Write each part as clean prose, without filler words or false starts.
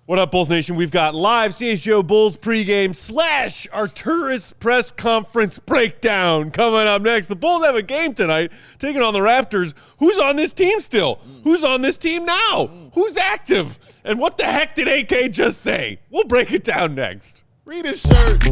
What up, Bulls Nation? We've got live CHGO Bulls pregame / Arturas press conference breakdown coming up next. The Bulls have a game tonight, taking on the Raptors. Who's on this team still? Who's on this team now? Who's active? And what the heck did AK just say? We'll break it down next. Read his shirt.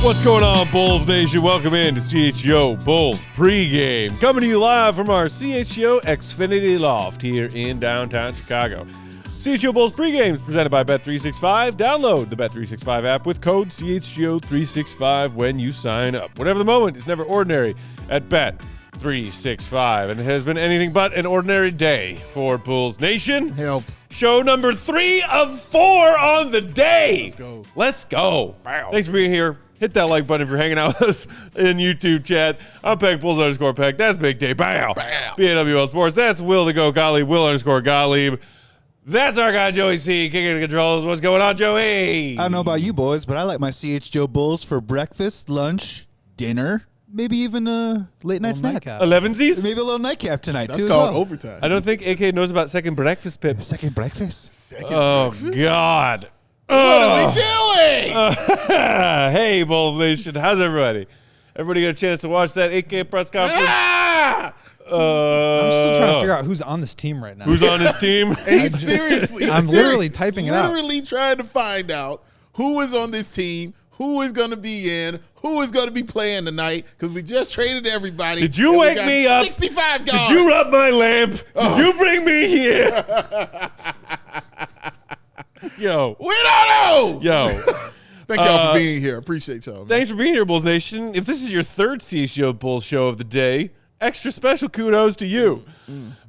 What's going on, Bulls Nation? Welcome in to CHGO Bulls pregame. Coming to you live from our CHGO Xfinity Loft here in downtown Chicago. CHGO Bulls pregame is presented by Bet365. Download the Bet365 app with code CHGO365 when you sign up. Whatever the moment, it's never ordinary at Bet365. And it has been anything but an ordinary day for Bulls Nation. Help. Show number 3 of 4 on the day. Let's go. Let's go. Wow. Thanks for being here. Hit that like button if you're hanging out with us in YouTube chat. I'm Peck, Bulls _ Peck. That's Big Dave. Bow. BAWL Sports. That's Will the Go Gottlieb. Will _ Gottlieb. That's our guy, Joey C. Kicking the controls. What's going on, Joey? I don't know about you boys, but I like my CHGO Bulls for breakfast, lunch, dinner, maybe even a late night snack. 11sies? Maybe a little nightcap tonight, That's too. called overtime. I don't think AK knows about second breakfast, Pip. Second breakfast? Oh, God. What are we doing? Hey, Bulls Nation. How's everybody? Everybody got a chance to watch that 8K press conference? Ah! I'm still trying to figure out who's on this team right now. Who's on his team? He's seriously. I'm literally typing it out. Literally trying to find out who is on this team, who is going to be in, who is going to be playing tonight, because we just traded everybody. Did you and we wake got me up? 65 guards. Did you rub my lamp? Did you bring me here? Yo. We don't know. Yo. Thank y'all for being here. Appreciate y'all. Man. Thanks for being here, Bulls Nation. If this is your third CHGO Bulls show of the day, extra special kudos to you.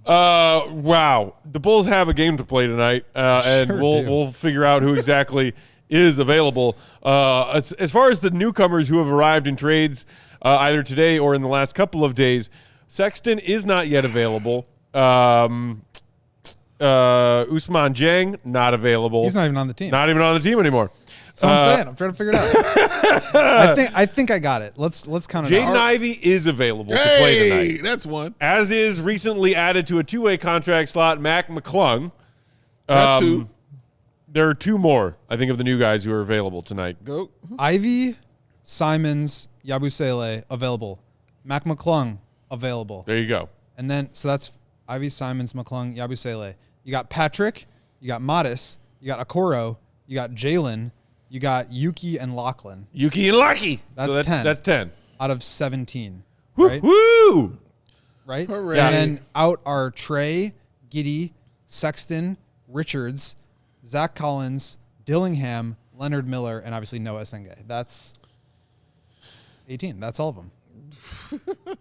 Wow. The Bulls have a game to play tonight, and Sure we'll figure out who exactly is available. As far as the newcomers who have arrived in trades either today or in the last couple of days, Sexton is not yet available. Usman Jang, not available. He's not even on the team. Not even on the team anymore. That's what I'm saying. I'm trying to figure it out. I think I got it. Let's count it Jaden out. Ivey is available to play tonight. Hey, that's one. As is recently added to a two-way contract slot, Mac McClung. That's two. There are two more, I think, of the new guys who are available tonight. Go. Ivy, Simons, Yabusele available. Mac McClung available. There you go. And then so that's Ivy, Simons, McClung, Yabusele. You got Patrick, you got Modis, you got Okoro, you got Jalen, you got Yuki and Lachlan. Yuki and Lucky. That's 10. That's 10. Out of 17. Woo, Right? woo! Right? Hooray. And then out are Trey, Giddy, Sexton, Richards, Zach Collins, Dillingham, Leonard Miller, and obviously Noah Senge. That's 18. That's all of them.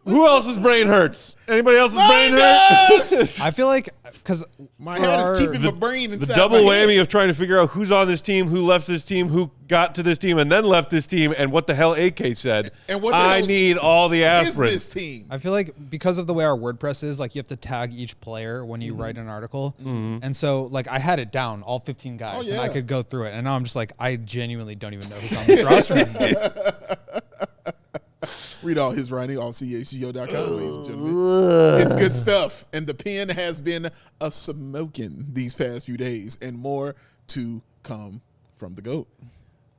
Who else's brain hurts? Anybody else's brain hurts? I feel like because My head is keeping my brain The inside double my head. whammy of trying to figure out who's on this team, who left this team, who got to this team, and then left this team, and what the hell AK said. And what the I hell need all the is aspirin. this team? I feel like because of the way our WordPress is, like you have to tag each player when you write an article, and so like I had it down all 15 guys, Oh, and I yeah. could go through it, and now I'm just like I genuinely don't even know who's on this roster anymore. Read all his writing on CHGO.com, ladies and gentlemen. It's good stuff. And the pen has been a smoking these past few days, and more to come from the GOAT.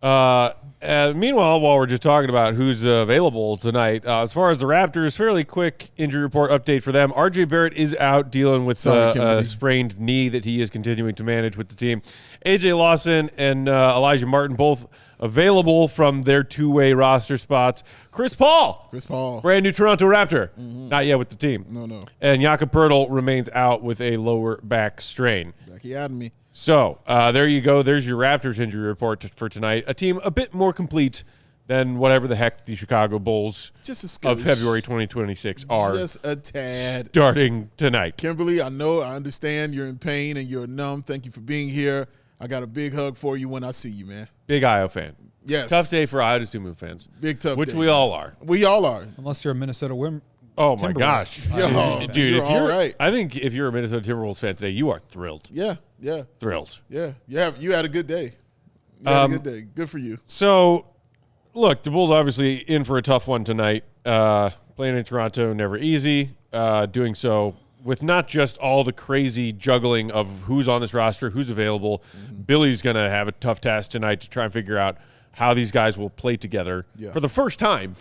Meanwhile, while we're just talking about who's available tonight, as far as the Raptors, fairly quick injury report update for them. RJ Barrett is out dealing with Sorry, a Kimberly. sprained knee that he is continuing to manage with the team. AJ Lawson and Elijah Martin both available from their two-way roster spots. Chris Paul, brand new Toronto Raptor, not yet with the team. No. And Jakob Poeltl remains out with a lower back strain. Backy out of me. So there you go. There's your Raptors injury report for tonight. A team a bit more complete than whatever the heck the Chicago Bulls Just a of February 2026 are just a tad. starting tonight. Kimberly, I understand you're in pain and you're numb. Thank you for being here. I got a big hug for you when I see you, man. Big Io fan. Yes. Tough day for Io Sumu fans. Big tough Which day. we all are. We all are. Unless you're a Minnesota Oh, my Timberwolves. gosh. Yo, Dude, you're if you're all right. I think if you're a Minnesota Timberwolves fan today, you are thrilled. Yeah. Thrilled. You had a good day. You had a good day. Good for you. So, look, the Bulls obviously in for a tough one tonight. Playing in Toronto, never easy. Doing so with not just all the crazy juggling of who's on this roster, who's available. Billy's going to have a tough task tonight to try and figure out how these guys will play together for the first time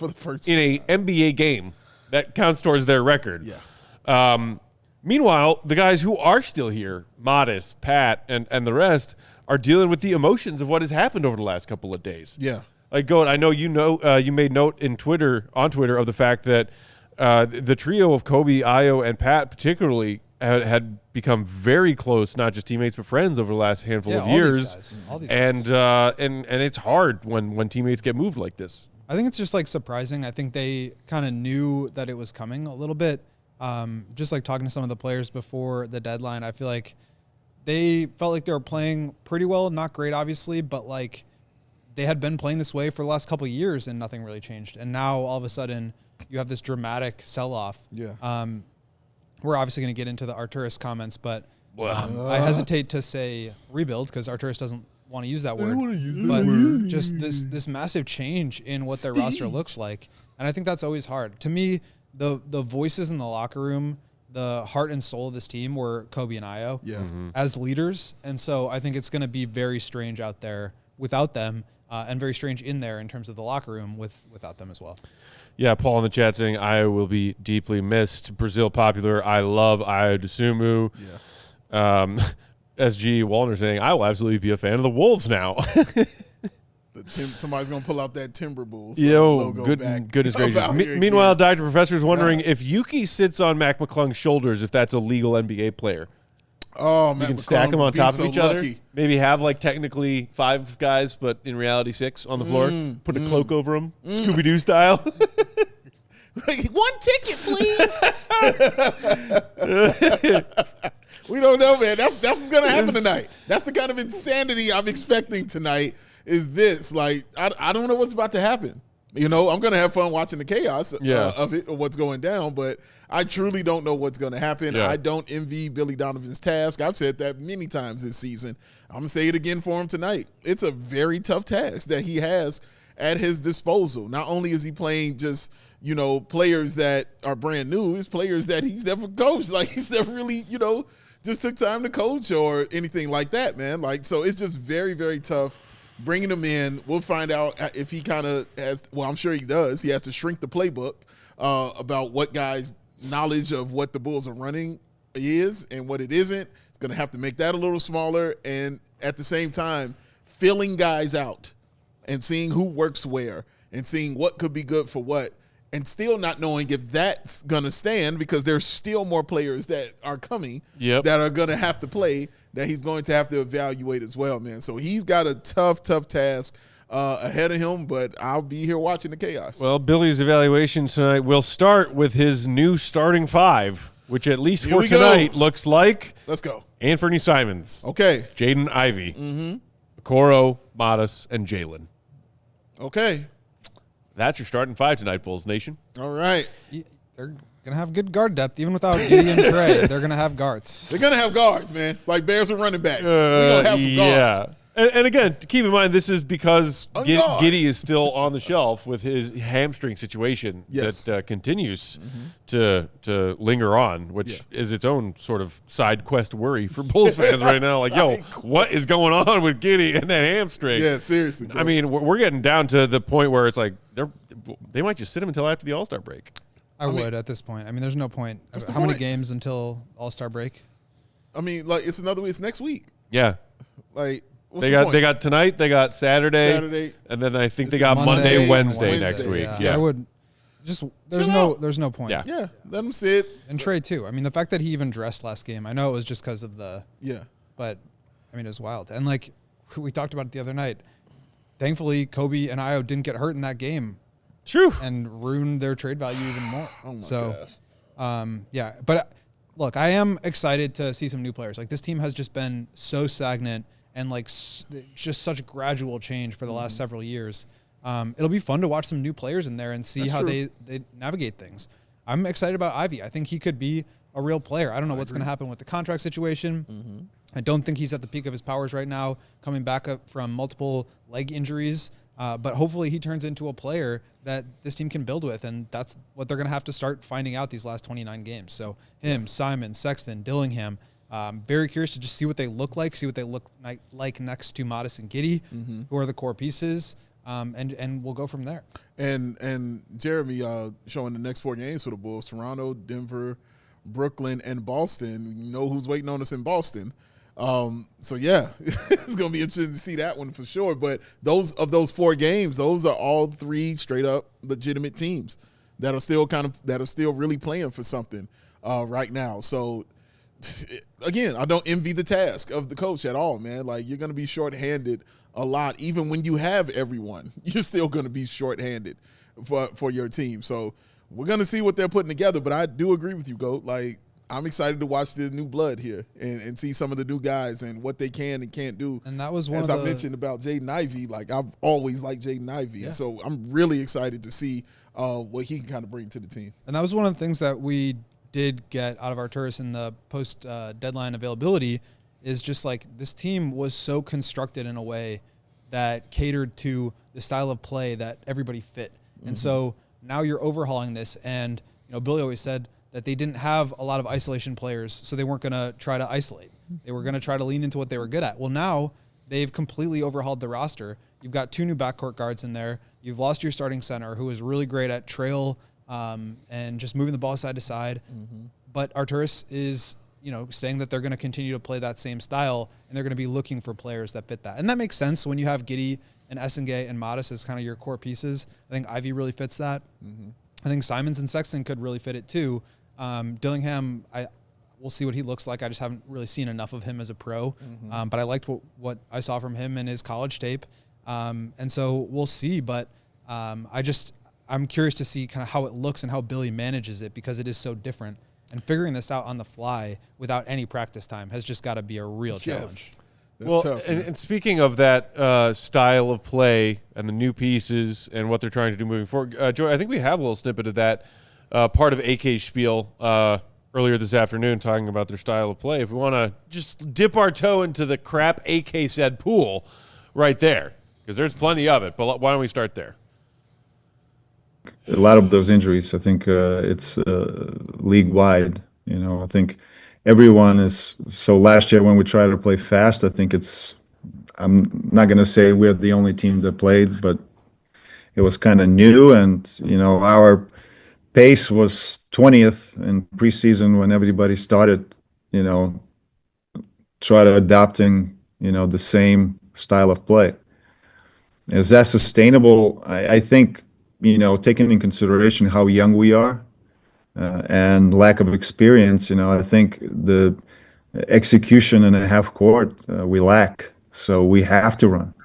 in a NBA game that counts towards their record. Yeah. Meanwhile, the guys who are still here, Modest, Pat, and the rest, are dealing with the emotions of what has happened over the last couple of days. Yeah. Like, Goat, I know you made note on Twitter of the fact that the trio of Kobe, Io, and Pat particularly had become very close, not just teammates but friends over the last handful of years. All these And guys. and it's hard when teammates get moved like this. I think it's just like surprising. I think they kind of knew that it was coming a little bit. Just like talking to some of the players before the deadline, I feel like they felt like they were playing pretty well, not great, obviously, but like they had been playing this way for the last couple of years and nothing really changed. And now all of a sudden you have this dramatic sell-off. Yeah. We're obviously going to get into the Arturas comments, but I hesitate to say rebuild because Arturas doesn't want to use that word. But just this massive change in what their roster looks like. And I think that's always hard. To me, the voices in the locker room, the heart and soul of this team were Kobe and Io as leaders. And so I think it's going to be very strange out there without them and very strange in there in terms of the locker room without them as well. Yeah, Paul in the chat saying Io will be deeply missed. Brazil popular. I love Io DeSumo. Yeah. SG Wallner saying I will absolutely be a fan of the Wolves now. Somebody's gonna pull out that Timber Bulls Goodness gracious. here Meanwhile, again. Dr. Professor is wondering if Yuki sits on Mac McClung's shoulders, if that's a legal NBA player. Oh, You man, can stack them on top of each other. Maybe have like technically 5 guys, but in reality 6 on the floor. Put a cloak over them, Scooby-Doo style. One ticket, please. We don't know, man. That's what's gonna happen tonight. That's the kind of insanity I'm expecting tonight. Is this like I don't know what's about to happen. You know, I'm gonna have fun watching the chaos of it or what's going down, but I truly don't know what's gonna happen. Yeah. I don't envy Billy Donovan's task. I've said that many times this season. I'm gonna say it again for him tonight. It's a very tough task that he has at his disposal. Not only is he playing just, you know, players that are brand new, it's players that he's never coached. Like he's never really, you know, just took time to coach or anything like that, man. Like, so it's just very, very tough bringing him in. We'll find out if he kind of has, well, I'm sure he does. He has to shrink the playbook about what guys' knowledge of what the Bulls are running is and what it isn't. It's going to have to make that a little smaller. And at the same time, filling guys out and seeing who works where and seeing what could be good for what, and still not knowing if that's going to stand because there's still more players that are coming that are going to have to play that he's going to have to evaluate as well, man. So he's got a tough task ahead of him, but I'll be here watching the chaos. Well, Billy's evaluation tonight will start with his new starting 5, which at least for tonight looks like Let's go. Anthony Simons, Okay. Jaden Ivey, Okoro, Modest, and Jalen. Okay. That's your starting 5 tonight, Bulls Nation. All right. They're going to have good guard depth. Even without Gideon Trey, they're going to have guards. They're going to have guards, man. It's like Bears with running backs. We're going to have some guards. And again, to keep in mind, this is because Giddey is still on the shelf with his hamstring situation that continues to linger on, which is its own sort of side quest worry for Bulls fans right now. Like, yo, what is going on with Giddey and that hamstring? Yeah, seriously, bro. I mean, we're getting down to the point where it's like they might just sit him until after the All-Star break. I would at this point. I mean, there's no point. How many games until All-Star break? I mean, like, it's next week. Yeah. Like, They got tonight, they got Saturday, and then I think they got Monday, Wednesday next week. Yeah. I would just there's no point. Yeah, let him sit. And Trey too. I mean, the fact that he even dressed last game, I know it was just because of the but I mean, it was wild. And like we talked about it the other night, thankfully, Kobe and Io didn't get hurt in that game. True. And ruined their trade value even more. Oh my so, gosh. yeah. But look, I am excited to see some new players. Like, this team has just been so stagnant and like just such gradual change for the last several years. It'll be fun to watch some new players in there and see how they navigate things. I'm excited about Ivy. I think he could be a real player. I don't know what's going to happen with the contract situation. I don't think he's at the peak of his powers right now, coming back up from multiple leg injuries. But hopefully he turns into a player that this team can build with, and that's what they're going to have to start finding out these last 29 games. So him, Simon, Sexton, Dillingham, very curious to just see what they look like, see what they look like next to Modest and Giddey, who are the core pieces, and we'll go from there. And Jeremy showing the next 4 games for the Bulls: Toronto, Denver, Brooklyn, and Boston. You know who's waiting on us in Boston. So yeah, it's going to be interesting to see that one for sure. But those 4 games, those are all 3 straight up legitimate teams that are still really playing for something right now. So again, I don't envy the task of the coach at all, man. Like, you're going to be shorthanded a lot. Even when you have everyone, you're still going to be shorthanded for your team. So we're going to see what they're putting together. But I do agree with you, Goat. Like, I'm excited to watch the new blood here and see some of the new guys and what they can and can't do. And that was one as of I mentioned about Jaden Ivey. Like, I've always liked Jaden Ivey, and so I'm really excited to see what he can kind of bring to the team. And that was one of the things that we did get out of Arturas in the post deadline availability is just like, this team was so constructed in a way that catered to the style of play that everybody fit. And so now you're overhauling this, and Billy always said that they didn't have a lot of isolation players, so they weren't going to try to isolate. They were going to try to lean into what they were good at. Well, now they've completely overhauled the roster. You've got 2 new backcourt guards in there. You've lost your starting center, who is really great at trail and just moving the ball side to side. But Arturas is, saying that they're going to continue to play that same style, and they're going to be looking for players that fit that. And that makes sense when you have Giddey and Essengay and Modest as kind of your core pieces. I think Ivy really fits that. I think Simons and Sexton could really fit it too. Dillingham, we'll see what he looks like. I just haven't really seen enough of him as a pro, but I liked what I saw from him in his college tape, and so we'll see. But I'm curious to see kind of how it looks and how Billy manages it, because it is so different. And figuring this out on the fly without any practice time has just got to be a real challenge. That's tough. And speaking of that style of play and the new pieces and what they're trying to do moving forward, Joy, I think we have a little snippet of that part of AK's spiel earlier this afternoon, talking about their style of play. If we want to just dip our toe into the crap AK said pool right there, because there's plenty of it. But why don't we start there? A lot of those injuries, I think it's league-wide. I think everyone is. So last year when we tried to play fast, I think I'm not going to say we're the only team that played, but it was kind of new. And, our pace was 20th in preseason when everybody started, try to adopting, the same style of play. Is that sustainable? I think, taking in consideration how young we are and lack of experience, I think the execution in a half court we lack. So we have to run.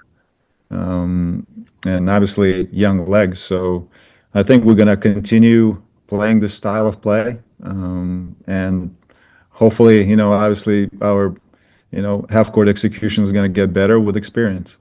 And obviously young legs. So I think we're going to continue playing this style of play. And hopefully, obviously our, half court execution is going to get better with experience.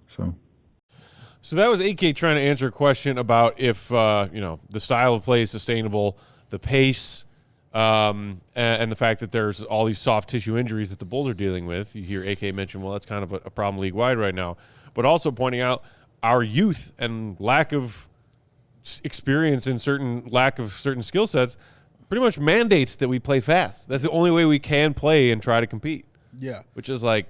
So that was AK trying to answer a question about if, the style of play is sustainable, the pace, and the fact that there's all these soft tissue injuries that the Bulls are dealing with. You hear AK mention, well, that's kind of a problem league-wide right now. But also pointing out our youth and lack of experience and lack of certain skill sets pretty much mandates that we play fast. That's the only way we can play and try to compete. Yeah. Which is like,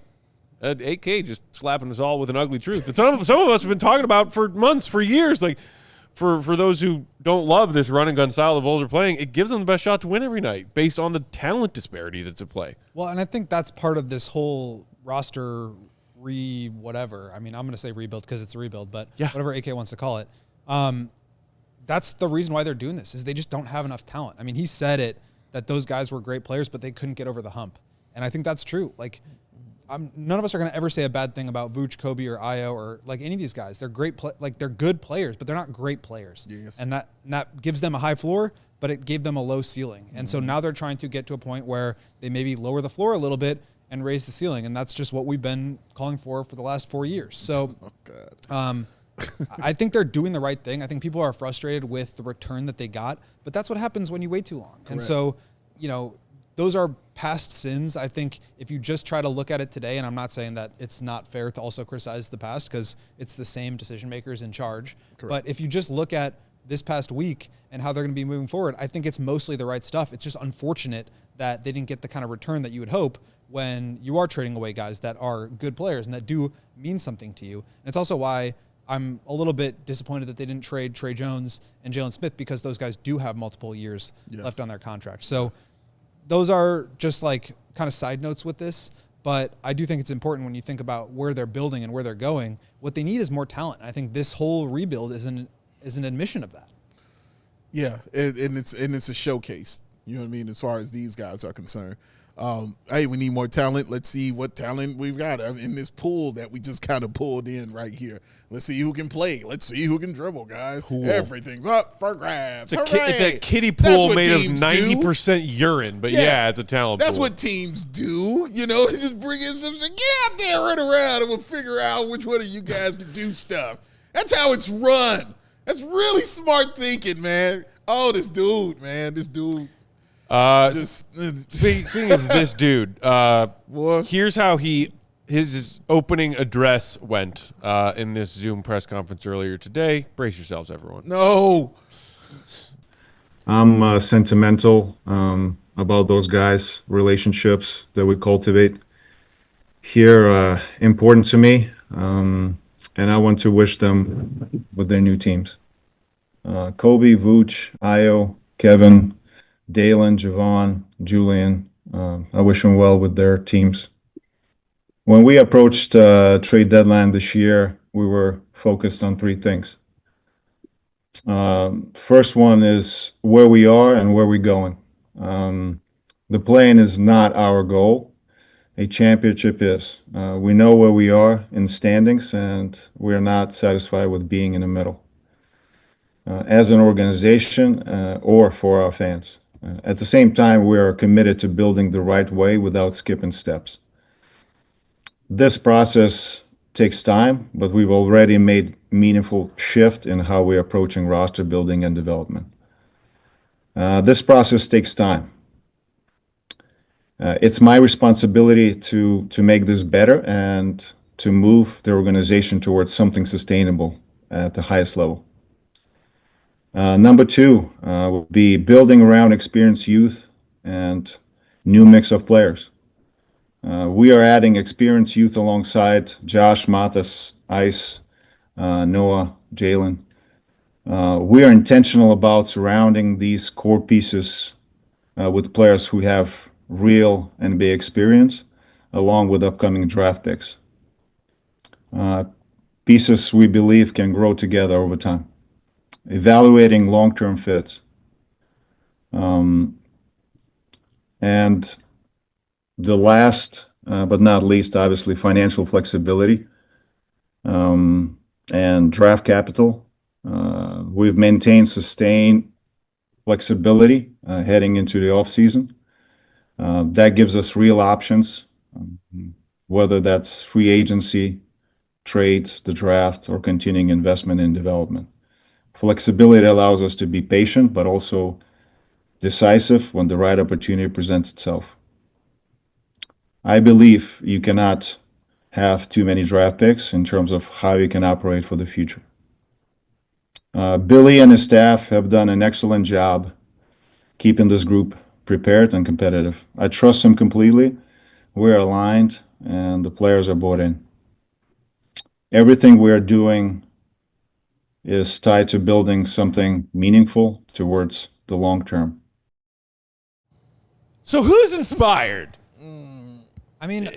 AK just slapping us all with an ugly truth that some of us have been talking about for months, for years. Like, for those who don't love this run and gun style the Bulls are playing, it gives them the best shot to win every night based on the talent disparity that's at play. Well, and I think that's part of this whole roster whatever. I mean, I'm going to say rebuild because it's a rebuild, but whatever AK wants to call it. That's the reason why they're doing this, is they just don't have enough talent. I mean, he said it, that those guys were great players, but they couldn't get over the hump. And I think that's true. Like, none of us are going to ever say a bad thing about Vooch, Kobe, or Io or like any of these guys. They're great, they're good players, but they're not great players. Yes. And that gives them a high floor, but it gave them a low ceiling. And so now they're trying to get to a point where they maybe lower the floor a little bit and raise the ceiling. And that's just what we've been calling for the last 4 years. So, I think they're doing the right thing. I think people are frustrated with the return that they got, but that's what happens when you wait too long. Correct. And so, those are past sins. I think if you just try to look at it today, and I'm not saying that it's not fair to also criticize the past because it's the same decision makers in charge. Correct. But if you just look at this past week and how they're going to be moving forward, I think it's mostly the right stuff. It's just unfortunate that they didn't get the kind of return that you would hope when you are trading away guys that are good players and that do mean something to you. And it's also why I'm a little bit disappointed that they didn't trade Trey Jones and Jalen Smith, because those guys do have multiple years left on their contract. So those are just like kind of side notes with this, but I do think it's important when you think about where they're building and where they're going. What they need is more talent. I think this whole rebuild is an admission of that. Yeah, and it's a showcase. You know what I mean? As far as these guys are concerned. Hey, we need more talent. Let's see what talent we've got in this pool that we just kind of pulled in right here. Let's see who can play. Let's see who can dribble, guys. Cool. Everything's up for grabs. It's a kiddie pool made of 90% urine, but yeah, it's a talent That's pool. what teams do. Just bring in some, get out there, run around, and we'll figure out which one of you guys can do stuff. That's how it's run. That's really smart thinking, man. Oh, this dude, man. Speaking of this dude, here's how his opening address went in this Zoom press conference earlier today. Brace yourselves, everyone. No. I'm sentimental about those guys' relationships that we cultivate here, important to me, and I want to wish them with their new teams. Kobe, Vooch, Io, Kevin, Dalen, Javon, Julian, I wish them well with their teams. When we approached trade deadline this year, we were focused on three things. First one is where we are and where we're going. The play-in is not our goal. A championship is. We know where we are in standings, and we're not satisfied with being in the middle. As an organization or for our fans. At the same time, we are committed to building the right way without skipping steps. This process takes time, but we've already made meaningful shift in how we're approaching roster building and development. This process takes time. It's my responsibility to make this better and to move the organization towards something sustainable at the highest level. Number two will be building around experienced youth and new mix of players. We are adding experienced youth alongside Josh, Matas, Ice, Noah, Jalen. We are intentional about surrounding these core pieces with players who have real NBA experience, along with upcoming draft picks. Pieces we believe can grow together over time. Evaluating long-term fits. And the last, but not least, obviously, financial flexibility and draft capital. We've maintained sustained flexibility heading into the offseason. That gives us real options, whether that's free agency, trades, the draft, or continuing investment in development. Flexibility allows us to be patient, but also decisive when the right opportunity presents itself. I believe you cannot have too many draft picks in terms of how you can operate for the future. Billy and his staff have done an excellent job keeping this group prepared and competitive. I trust them completely. We're aligned, and the players are bought in. Everything we are doing is tied to building something meaningful towards the long term. So who's inspired? I mean,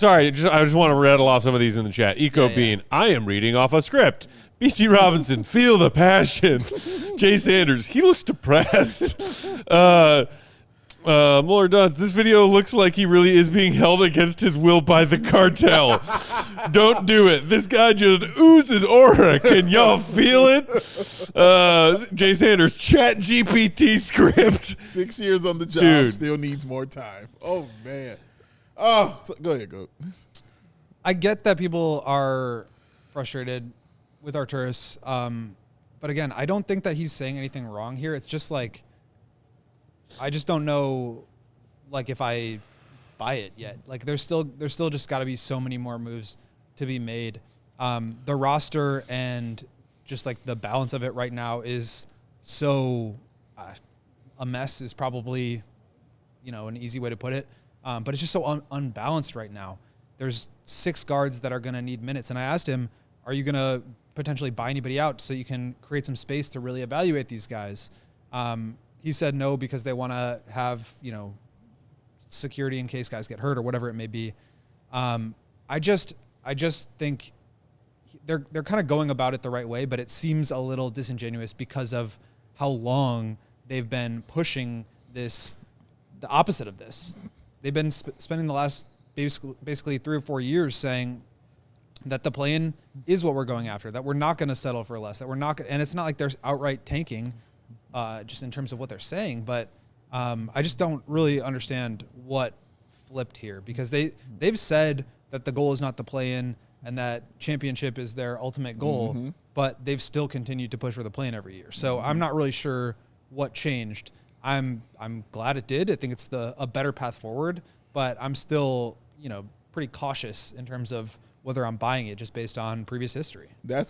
Sorry, I just want to rattle off some of these in the chat. Eco Bean, I am reading off a script. BT Robinson, feel the passion. Jay Sanders, he looks depressed. Muller Dunce, this video looks like he really is being held against his will by the cartel. Don't do it. This guy just oozes aura. Can y'all feel it? Jay Sanders, Chat GPT script. 6 years on the job, Dude. still needs more time. Oh, man. Oh, go ahead, go. I get that people are frustrated with Arturas. But again, I don't think that he's saying anything wrong here. It's just like, I just don't know, like, if I buy it yet. Like, there's still just got to be so many more moves to be made. The roster and just like the balance of it right now is so a mess is probably, an easy way to put it. But it's just so unbalanced right now. There's 6 guards that are going to need minutes. And I asked him, are you going to potentially buy anybody out so you can create some space to really evaluate these guys? He said no because they want to have, security in case guys get hurt or whatever it may be. I just think they're kind of going about it the right way, but it seems a little disingenuous because of how long they've been pushing this, the opposite of this. They've been spending the last basically 3 or 4 years saying that the play-in is what we're going after, that we're not going to settle for less, that we're not, and it's not like they're outright tanking. Just in terms of what they're saying, but I just don't really understand what flipped here because they've said that the goal is not the play-in and that championship is their ultimate goal, but they've still continued to push for the play-in every year. So I'm not really sure what changed. I'm glad it did. I think it's a better path forward, but I'm still pretty cautious in terms of whether I'm buying it just based on previous history.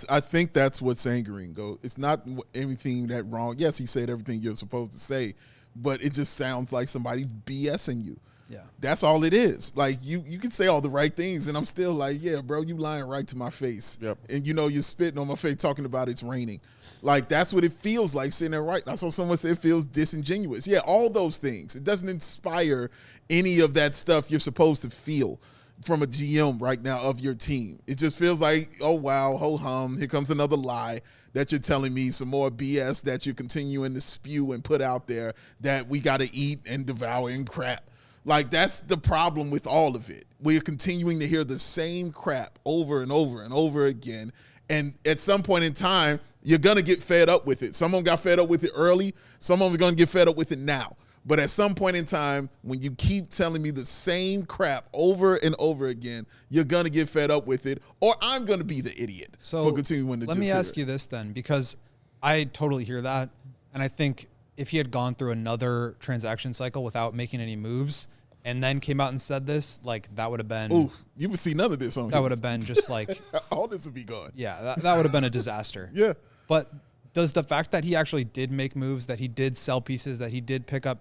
I think that's what's angering. It's not anything that wrong. Yes, he said everything you're supposed to say, but it just sounds like somebody's BSing you. Yeah. That's all it is. Like you can say all the right things and I'm still like, yeah, bro, you lying right to my face. Yep. And you're spitting on my face talking about it's raining. Like that's what it feels like sitting there right now. So someone said it feels disingenuous. Yeah, all those things. It doesn't inspire any of that stuff you're supposed to feel from a GM right now of your team. It just feels like, oh, wow, ho-hum, here comes another lie that you're telling me, some more BS that you're continuing to spew and put out there that we got to eat and devour and crap. Like, that's the problem with all of it. We're continuing to hear the same crap over and over and over again. And at some point in time, you're going to get fed up with it. Someone got fed up with it early. Someone are going to get fed up with it now. But at some point in time, when you keep telling me the same crap over and over again, you're going to get fed up with it, or I'm going to be the idiot for continuing to let me ask you this then, because I totally hear that. And I think if he had gone through another transaction cycle without making any moves and then came out and said this, like that would have been. Ooh, you would see none of this on That would have been just like. All this would be gone. Yeah, that would have been a disaster. Yeah. But does the fact that he actually did make moves, that he did sell pieces, that he did pick up,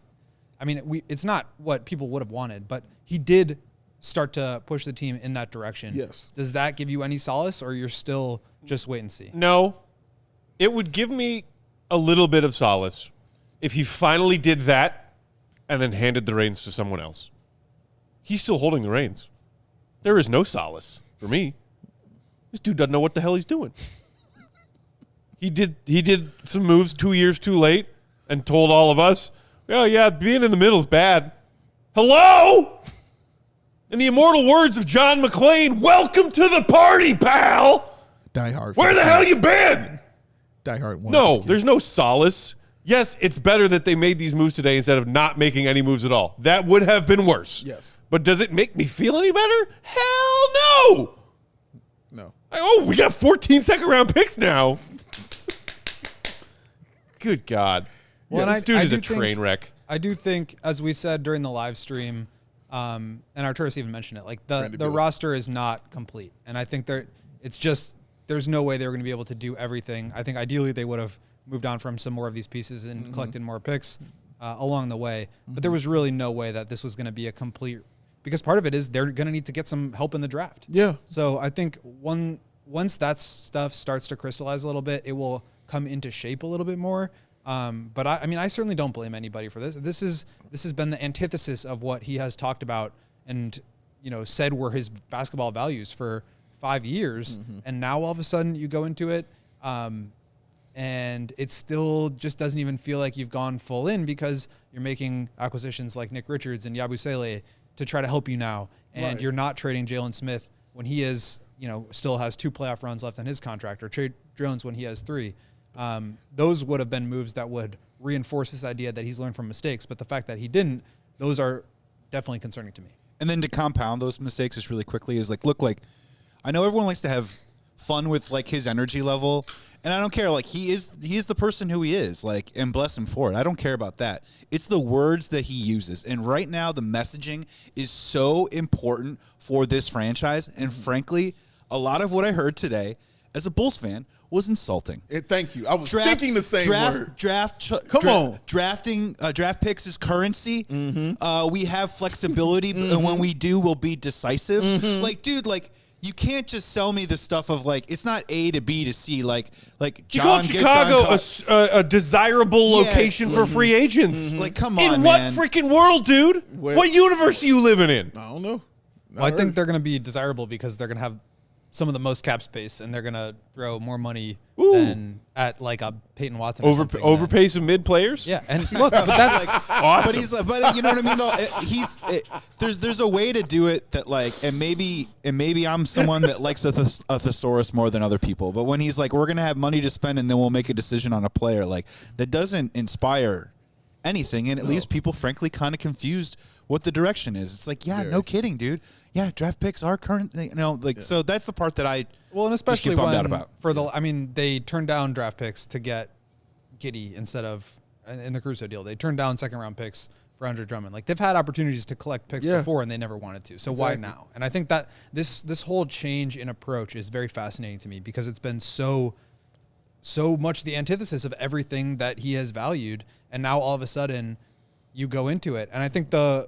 I mean, it's not what people would have wanted, but he did start to push the team in that direction. Yes. Does that give you any solace, or you're still just wait and see? No. It would give me a little bit of solace if he finally did that and then handed the reins to someone else. He's still holding the reins. There is no solace for me. This dude doesn't know what the hell he's doing. He did some moves 2 years too late and told all of us, oh, yeah, being in the middle is bad. Hello? In the immortal words of John McClane, welcome to the party, pal. Die Hard. Where the hell you been? Die Hard 1. No, there's no solace. Yes, it's better that they made these moves today instead of not making any moves at all. That would have been worse. Yes. But does it make me feel any better? Hell no. No. Oh, we got 14 second-round picks now. Good God. Well, This dude is a do think- train wreck. I do think, as we said during the live stream, and Arturas even mentioned it, like the roster is not complete. And I think there's no way they were going to be able to do everything. I think ideally they would have moved on from some more of these pieces and collected more picks along the way. But there was really no way that this was going to be a complete, because part of it is they're going to need to get some help in the draft. Yeah. So I think once that stuff starts to crystallize a little bit, it will come into shape a little bit more. But I mean, I certainly don't blame anybody for this. This has been the antithesis of what he has talked about and, said were his basketball values for 5 years. And now all of a sudden you go into it. and it still just doesn't even feel like you've gone full in because you're making acquisitions like Nick Richards and Yabusele to try to help you now. And you're not trading Jalen Smith when he is, still has 2 playoff runs left on his contract, or trade Jones when he has 3. Those would have been moves that would reinforce this idea that he's learned from mistakes. But the fact that he didn't, those are definitely concerning to me. And then to compound those mistakes just really quickly is look, I know everyone likes to have fun with his energy level, and I don't care. He is the person who he is, and bless him for it. I don't care about that. It's the words that he uses. And right now the messaging is so important for this franchise. And frankly, a lot of what I heard today as a Bulls fan was insulting. Thank you. I was thinking the same word. Drafting draft picks is currency. We have flexibility, and when we do, we'll be decisive. Dude, you can't just sell me the stuff of it's not A to B to C. You call Chicago a desirable location for free agents. Come on, in man. what freaking world, dude? What universe are you living in? I don't know. Well, I think they're going to be desirable because they're going to have some of the most cap space, and they're going to throw more money than at a Peyton Watson. Overpay some mid players. Yeah, and look, but that's awesome. But you know what I mean though. There's a way to do it that and maybe I'm someone that likes a thesaurus more than other people. But when he's we're going to have money to spend and then we'll make a decision on a player, that doesn't inspire anything, and it leaves people frankly kind of confused what the direction is. It's no kidding, dude. Yeah, draft picks are current. So that's the part that I and especially just get bummed when out about. They turned down draft picks to get Giddey instead of in the Caruso deal. They turned down 2nd-round picks for Andre Drummond. They've had opportunities to collect picks before, and they never wanted to. So why now? And I think that this whole change in approach is very fascinating to me because it's been so much the antithesis of everything that he has valued, and now all of a sudden you go into it. And I think the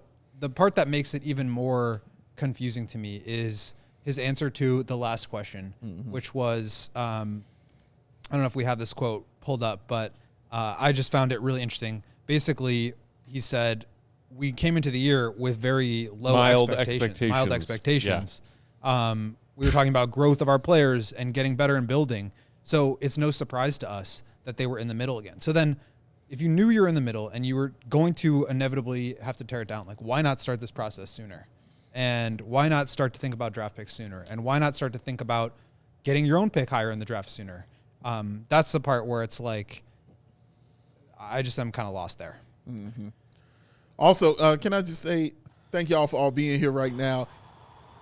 part that makes it even more confusing to me is his answer to the last question, which was, I don't know if we have this quote pulled up, but I just found it really interesting. Basically, he said, we came into the year with very low mild expectations. Yeah. We were talking about growth of our players and getting better and building. So it's no surprise to us that they were in the middle again. So then if you knew you were in the middle and you were going to inevitably have to tear it down, why not start this process sooner? And why not start to think about draft picks sooner? And why not start to think about getting your own pick higher in the draft sooner? That's the part where it's I just am kind of lost there. Mm-hmm. Also, can I just say thank y'all for all being here right now.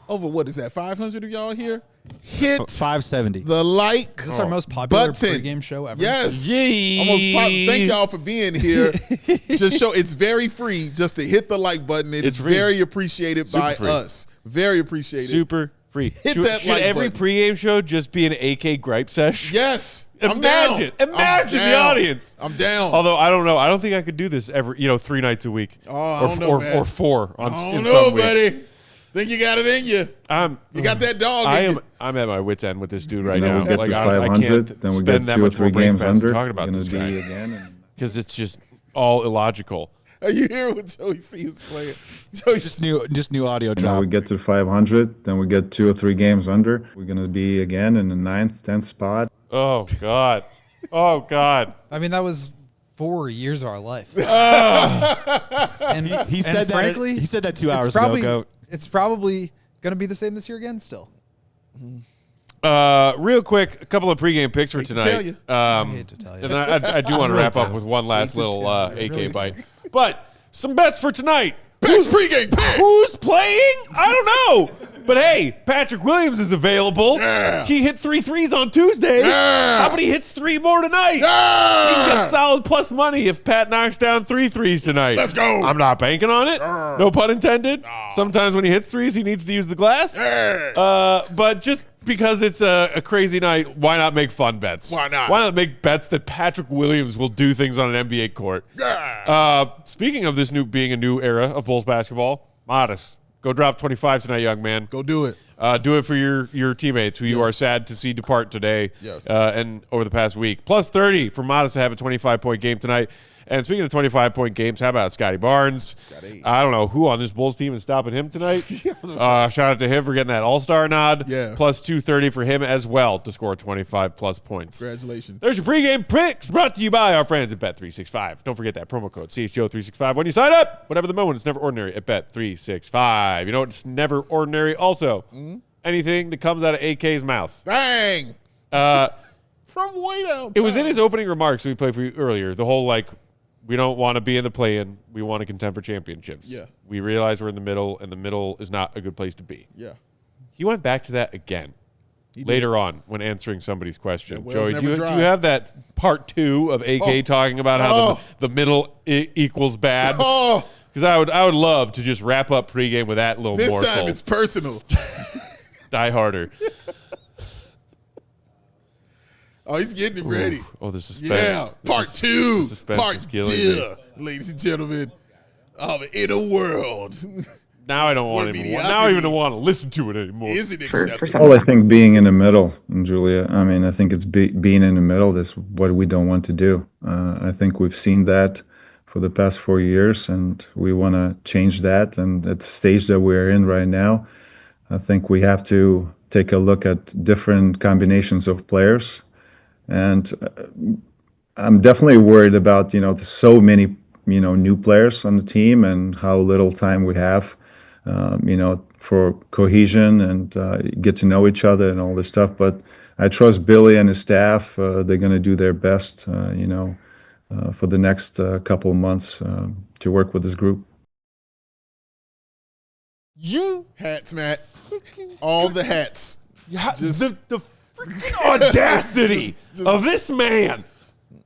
Over what is that, 500 of y'all here? Hit 570. the like Is this our most popular button. pregame show ever? Yes. Yay. Thank y'all for being here. It's very free just to hit the like button. It's free. very appreciated by us. Very appreciated. Super free. Hit Should that like every button. pregame show just be an AK gripe sesh? Yes. Imagine the audience. I'm down. Although I don't know, I don't think I could do this every 3 nights a week. I don't know, man. Or 4 on I in don't some know, weeks. buddy. Think you got it in you. You got that dog in you. I'm at my wit's end with this dude right then now. we get to 500. Then we get 2 or 3 games under. Talking about this guy again. because it's just all illogical. Are you hearing what Joey C is playing? Just new audio Then drop. we get to 500. Then we get 2 or 3 games under. We're gonna be again in the 9th, 10th spot. Oh God. Oh God. That was 4 years of our life. And he said that. Frankly, He said that 2 hours ago. It's probably going to be the same this year again still. Real quick, a couple of pregame picks for tonight. tell you. I hate to tell you. And I do want to wrap up with one last little AK bite. But some bets for tonight. Picks pregame picks. Who's playing? I don't know. But hey, Patrick Williams is available. Yeah. He hit 3 threes on Tuesday. Yeah. How about he hits 3 more tonight? Yeah. You can get solid plus money if Pat knocks down 3 threes tonight. Let's go. I'm not banking on it. Yeah. No pun intended. Sometimes when he hits 3s, he needs to use the glass. Yeah. But just because it's a crazy night, why not make fun bets? Why not? Why not make bets that Patrick Williams will do things on an NBA court? Yeah. Speaking of this being a new era of Bulls basketball, Modest, go drop 25 tonight, young man. Go do it. Do it for your teammates who you are sad to see depart today and over the past week. Plus 30 for Modest to have a 25-point game tonight. And speaking of 25-point games, how about Scotty Barnes? I don't know who on this Bulls team is stopping him tonight. Shout out to him for getting that All-Star nod. Yeah. Plus 230 for him as well to score 25-plus points. Congratulations. There's your pregame picks brought to you by our friends at Bet365. Don't forget that promo code CHGO365 when you sign up. Whatever the moment, it's never ordinary at Bet365. You know it's never ordinary also? Anything that comes out of AK's mouth. Bang! From way down. It was in his opening remarks that we played for you earlier. The whole, we don't want to be in the play-in. We want to contend for championships. Yeah. We realize we're in the middle, and the middle is not a good place to be. Yeah. He went back to that again later on when answering somebody's question. Yeah, Joey, do you have that part 2 of AK talking about how the middle equals bad? Because I would love to just wrap up pregame with that little morsel. This time it's personal. Die harder. Oh, he's getting it ready. Oh, the suspense. Yeah, part 2. Part is killing me. Ladies and gentlemen, of In a World. Now I don't want anymore. Now I even want to listen to it anymore. Is it acceptable? Well, I think being in the middle, Julia. I mean, I think it's being in the middle is what we don't want to do. I think we've seen that for the past 4 years, and we want to change that. And at the stage that we're in right now, I think we have to take a look at different combinations of players. And I'm definitely worried about, so many, new players on the team and how little time we have, for cohesion and get to know each other and all this stuff. But I trust Billy and his staff. They're going to do their best, for the next couple of months to work with this group. You hats, Matt. All the hats. The freaking audacity of this man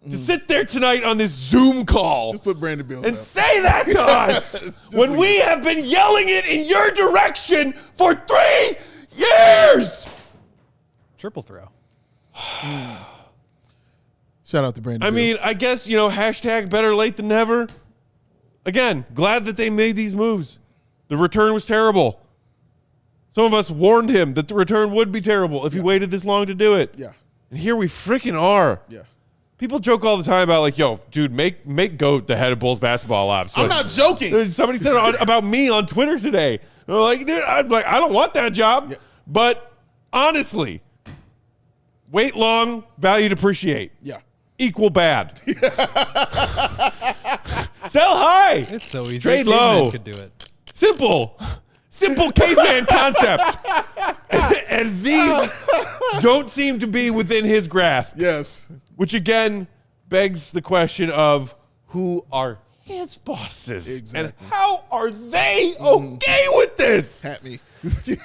to sit there tonight on this Zoom call Just put Brandon Bills and out. say that to us when we have been yelling it in your direction for 3 years. Triple throw. Shout out to Brandon I Bills. mean, I guess, hashtag better late than never. Again, glad that they made these moves. The return was terrible. Some of us warned him that the return would be terrible if he waited this long to do it. Yeah. And here we freaking are. Yeah. People joke all the time about yo, dude, make GOAT the head of Bulls basketball ops. I'm not joking. Somebody said about me on Twitter today. They're like, dude, I don't want that job. Yeah. But honestly, wait long, value depreciate. Yeah. Equal bad. Sell high. It's so easy. Trade Caveman low. could do it. Simple caveman concept. And these don't seem to be within his grasp. Yes. Which again begs the question of who are his bosses? Exactly. And how are they okay with this? Hat me.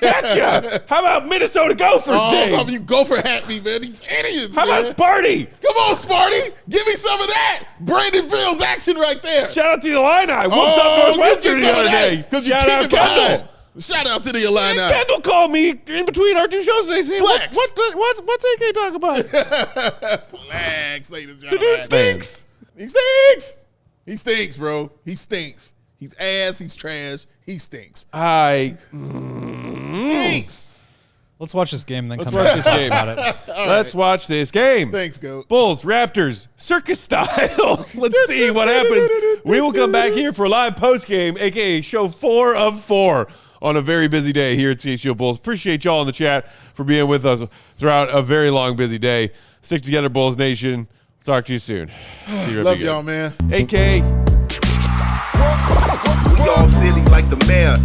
Gotcha. How about Minnesota Gophers, Dave? How about you go for hat me, man? These idiots, How man. about Sparty? Come on, Sparty. Give me some of that. Brandon Bills action right there. Shout out to the Illini. Whooped up Northwestern the other day. Because you Shout keep out it Kendall. behind. Shout out to the Illini. And Kendall called me in between our 2 shows today saying, Flex. what's AK talking about? Flags, ladies and The gentlemen. dude stinks. He stinks. He stinks, bro. He stinks. He's ass. He's trash. He stinks. He Stinks. Let's watch this game and then Let's come watch back this game. Let's watch this game. Thanks, Goat. Bulls, Raptors, circus style. Let's see what happens. We will come back here for a live post game, aka show 4 of 4 on a very busy day here at CHGO Bulls. Appreciate y'all in the chat for being with us throughout a very long, busy day. Stick together, Bulls Nation. Talk to you soon. See you Love y'all, man. AK. We all silly like the mayor.